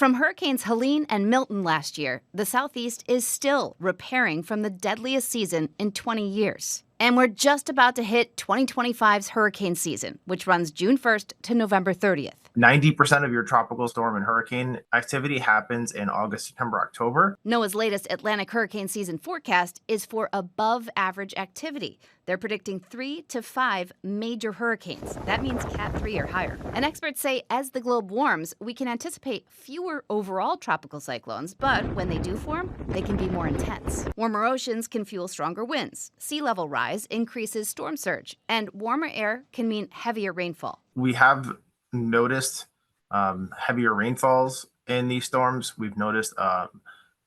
From Hurricanes Helene and Milton last year, the Southeast is still repairing from the deadliest season in 20 years. And we're just about to hit 2025's hurricane season, which runs June 1st to November 30th. 90% of your tropical storm and hurricane activity happens in August, September, October. NOAA's latest Atlantic hurricane season forecast is for above average activity. They're predicting 3 to 5 major hurricanes. That means Cat 3 or higher. And experts say as the globe warms, we can anticipate fewer overall tropical cyclones, but when they do form, they can be more intense. Warmer oceans can fuel stronger winds. Sea level rise increases storm surge, and warmer air can mean heavier rainfall. We have noticed heavier rainfalls in these storms. We've noticed a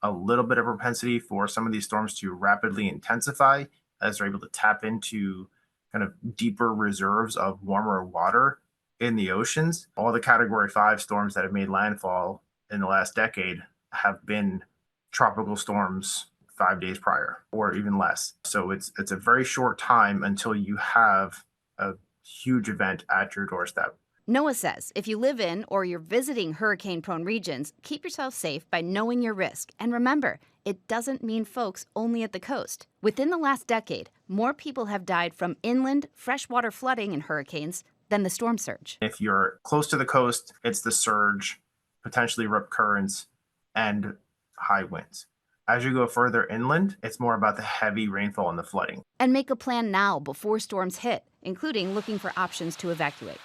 little bit of propensity for some of these storms to rapidly intensify as they're able to tap into kind of deeper reserves of warmer water in the oceans. All the Category 5 storms that have made landfall in the last decade have been tropical storms 5 days prior or even less. So it's a very short time until you have a huge event at your doorstep. NOAA says if you live in or you're visiting hurricane-prone regions, keep yourself safe by knowing your risk. And remember, it doesn't mean folks only at the coast. Within the last decade, more people have died from inland freshwater flooding in hurricanes than the storm surge. If you're close to the coast, it's the surge, potentially rip currents, and high winds. As you go further inland, it's more about the heavy rainfall and the flooding. And make a plan now before storms hit, including looking for options to evacuate.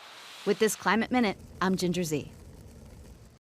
With this Climate Minute, I'm Ginger Z.